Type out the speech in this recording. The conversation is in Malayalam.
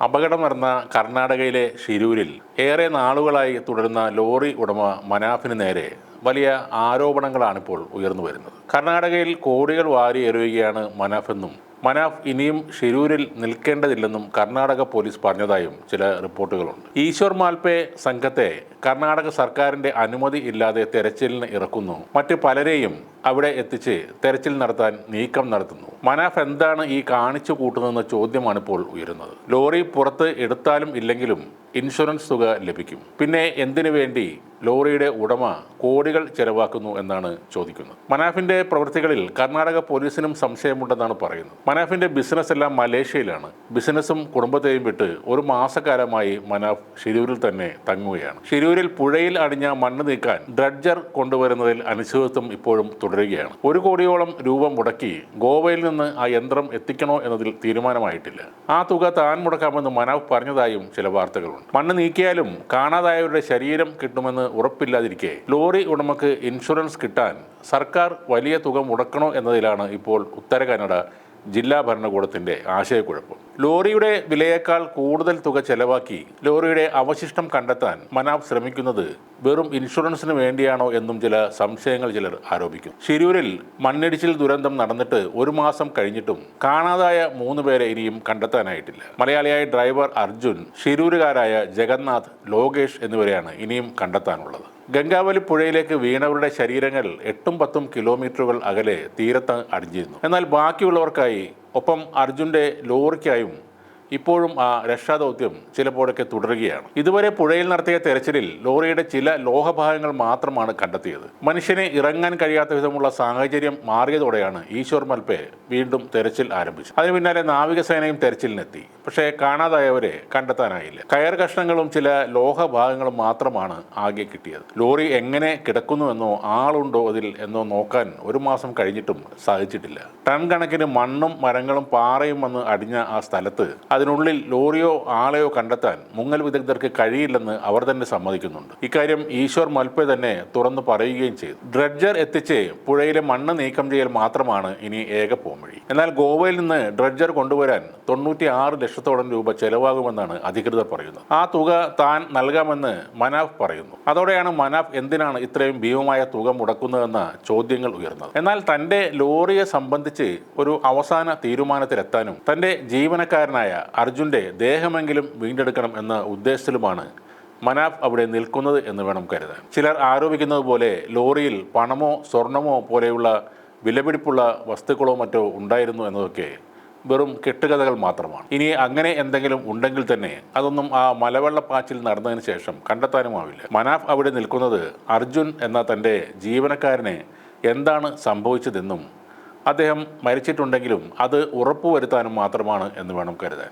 അപകടം നടന്ന കർണാടകയിലെ ഷിരൂരിൽ ഏറെ നാളുകളായി തുടരുന്ന ലോറി ഉടമ മനാഫിന് നേരെ വലിയ ആരോപണങ്ങളാണിപ്പോൾ ഉയർന്നു വരുന്നത്. കർണാടകയിൽ കോടികൾ വാരി എറിയുകയാണ് മനാഫെന്നും മനാഫ് ഇനിയും ഷിരൂരിൽ നിൽക്കേണ്ടതില്ലെന്നും കർണാടക പോലീസ് പറഞ്ഞതായും ചില റിപ്പോർട്ടുകളുണ്ട്. ഈശ്വർ മാൽപേ സംഘത്തെ കർണാടക സർക്കാരിന്റെ അനുമതി ഇല്ലാതെ തെരച്ചിലിന് ഇറക്കുന്നു. മറ്റ് പലരെയും അവിടെ എത്തിച്ച് തെരച്ചിൽ നടത്താൻ നീക്കം നടത്തുന്നു. മനാഫ് എന്താണ് ഈ കാണിച്ചു കൂട്ടുന്നതെന്ന ചോദ്യമാണിപ്പോൾ ഉയരുന്നത്. ലോറി പുറത്ത് എടുത്താലും ഇല്ലെങ്കിലും ഇൻഷുറൻസ് തുക ലഭിക്കും. പിന്നെ എന്തിനു വേണ്ടി ലോറിയുടെ ഉടമ കോടികൾ ചെലവാക്കുന്നു എന്നാണ് ചോദിക്കുന്നത്. മനാഫിന്റെ പ്രവൃത്തികളിൽ കർണാടക പോലീസിനും സംശയമുണ്ടെന്നാണ് പറയുന്നത്. മനാഫിന്റെ ബിസിനസ് എല്ലാം മലേഷ്യയിലാണ്. ബിസിനസ്സും കുടുംബത്തെയും വിട്ട് ഒരു മാസക്കാലമായി മനാഫ് ഷിരൂരിൽ തന്നെ തങ്ങുകയാണ്. ഷിരൂരിൽ പുഴയിൽ അടിഞ്ഞ മണ്ണ് നീക്കാൻ ഡ്രഡ്ജർ കൊണ്ടുവരുന്നതിൽ അനിശ്ചിതത്വം ഇപ്പോഴും തുടരുകയാണ്. 1 കോടിയോളം രൂപ മുടക്കി ഗോവയിൽ നിന്ന് ആ യന്ത്രം എത്തിക്കണോ എന്നതിൽ തീരുമാനമായിട്ടില്ല. ആ തുക താൻ മുടക്കാമെന്ന് മനാഫ് പറഞ്ഞതായും ചില വാർത്തകളുണ്ട്. മണ്ണ് നീക്കിയാലും കാണാതായവരുടെ ശരീരം കിട്ടുമെന്ന് ഉറപ്പില്ലാതിരിക്കെ ലോറി ഉടമക്ക് ഇൻഷുറൻസ് കിട്ടാൻ സർക്കാർ വലിയ തുക മുടക്കണോ എന്നതിലാണ് ഇപ്പോൾ ഉത്തര കന്നഡ ജില്ലാ ഭരണകൂടത്തിന്റെ ആശയക്കുഴപ്പം. ലോറിയുടെ വിലയേക്കാൾ കൂടുതൽ തുക ചെലവാക്കി ലോറിയുടെ അവശിഷ്ടം കണ്ടെത്താൻ മനാഫ് ശ്രമിക്കുന്നത് വെറും ഇൻഷുറൻസിന് വേണ്ടിയാണോ എന്നും ചില സംശയങ്ങൾ ചിലർ ആരോപിക്കും. ഷിരൂരിൽ മണ്ണിടിച്ചിൽ ദുരന്തം നടന്നിട്ട് 1 മാസം കഴിഞ്ഞിട്ടും കാണാതായ 3 പേരെ ഇനിയും കണ്ടെത്താനായിട്ടില്ല. മലയാളിയായ ഡ്രൈവർ അർജുൻ, ഷിരൂരുകാരായ ജഗന്നാഥ്, ലോകേഷ് എന്നിവരെയാണ് ഇനിയും കണ്ടെത്താനുള്ളത്. ഗംഗാവലി പുഴയിലേക്ക് വീണവരുടെ ശരീരങ്ങൾ 8-10 കിലോമീറ്ററുകൾ അകലെ തീരത്ത് അടിഞ്ഞിരുന്നു. എന്നാൽ ബാക്കിയുള്ളവർക്കായി, ഒപ്പം അർജുൻ്റെ ലോറിക്കായും ഇപ്പോഴും ആ രക്ഷാദൗത്യം ചിലപ്പോഴൊക്കെ തുടരുകയാണ്. ഇതുവരെ പുഴയിൽ നടത്തിയ തെരച്ചിലിൽ ലോറിയുടെ ചില ലോഹഭാഗങ്ങൾ മാത്രമാണ് കണ്ടെത്തിയത്. മനുഷ്യനെ ഇറങ്ങാൻ കഴിയാത്ത വിധമുള്ള സാഹചര്യം മാറിയതോടെയാണ് ഈശ്വർ മൽപേ വീണ്ടും തെരച്ചിൽ ആരംഭിച്ചത്. അതിനു പിന്നാലെ നാവികസേനയും തെരച്ചിലിനെത്തി. പക്ഷേ കാണാതായവരെ കണ്ടെത്താനായില്ല. കയർ കഷ്ണങ്ങളും ചില ലോഹഭാഗങ്ങളും മാത്രമാണ് ആകെ കിട്ടിയത്. ലോറി എങ്ങനെ കിടക്കുന്നുവെന്നോ ആളുണ്ടോ അതിൽ എന്നോ നോക്കാൻ 1 മാസം കഴിഞ്ഞിട്ടും സാധിച്ചിട്ടില്ല. ടൺ കണക്കിന് മണ്ണും മരങ്ങളും പാറയും വന്ന് അടിഞ്ഞ ആ സ്ഥലത്ത് അതിനുള്ളിൽ ലോറിയോ ആളെയോ കണ്ടെത്താൻ മുങ്ങൽ വിദഗ്ധർക്ക് കഴിയില്ലെന്ന് അവർ തന്നെ സമ്മതിക്കുന്നുണ്ട്. ഇക്കാര്യം ഈശ്വർ മൽപേ തന്നെ തുറന്നു പറയുകയും ചെയ്തു. ഡ്രഡ്ജർ എത്തിച്ച് പുഴയിലെ മണ്ണ് നീക്കം ചെയ്യൽ മാത്രമാണ് ഇനി ഏക പോംവഴി. എന്നാൽ ഗോവയിൽ നിന്ന് ഡ്രഡ്ജർ കൊണ്ടുവരാൻ 96 ലക്ഷത്തോളം രൂപ ചെലവാകുമെന്നാണ് അധികൃതർ പറയുന്നത്. ആ തുക താൻ നൽകാമെന്ന് മനാഫ് പറയുന്നു. അതോടെയാണ് മനാഫ് എന്തിനാണ് ഇത്രയും ഭീമമായ തുക മുടക്കുന്നതെന്ന ചോദ്യങ്ങൾ ഉയർന്നത്. എന്നാൽ തന്റെ ലോറിയെ സംബന്ധിച്ച് ഒരു അവസാന തീരുമാനത്തിലെത്താനും തന്റെ ജീവനക്കാരനായ അർജുൻ്റെ ദേഹമെങ്കിലും വീണ്ടെടുക്കണം എന്ന ഉദ്ദേശത്തിലുമാണ് മനാഫ് അവിടെ നിൽക്കുന്നത് എന്ന് വേണം കരുതാൻ. ചിലർ ആരോപിക്കുന്നത് പോലെ ലോറിയിൽ പണമോ സ്വർണമോ പോലെയുള്ള വിലപിടിപ്പുള്ള വസ്തുക്കളോ മറ്റോ ഉണ്ടായിരുന്നു എന്നതൊക്കെ വെറും കെട്ടുകഥകൾ മാത്രമാണ്. ഇനി അങ്ങനെ എന്തെങ്കിലും ഉണ്ടെങ്കിൽ തന്നെ അതൊന്നും ആ മലവെള്ളപ്പാച്ചിൽ നടന്നതിന് ശേഷം കണ്ടെത്താനുമാവില്ല. മനാഫ് അവിടെ നിൽക്കുന്നത് അർജുൻ എന്ന തൻ്റെ ജീവനക്കാരനെ എന്താണ് സംഭവിച്ചതെന്നും അദ്ദേഹം മരിച്ചിട്ടുണ്ടെങ്കിലും അത് ഉറപ്പുവരുത്താനും മാത്രമാണ് എന്ന് വേണം കരുതാൻ.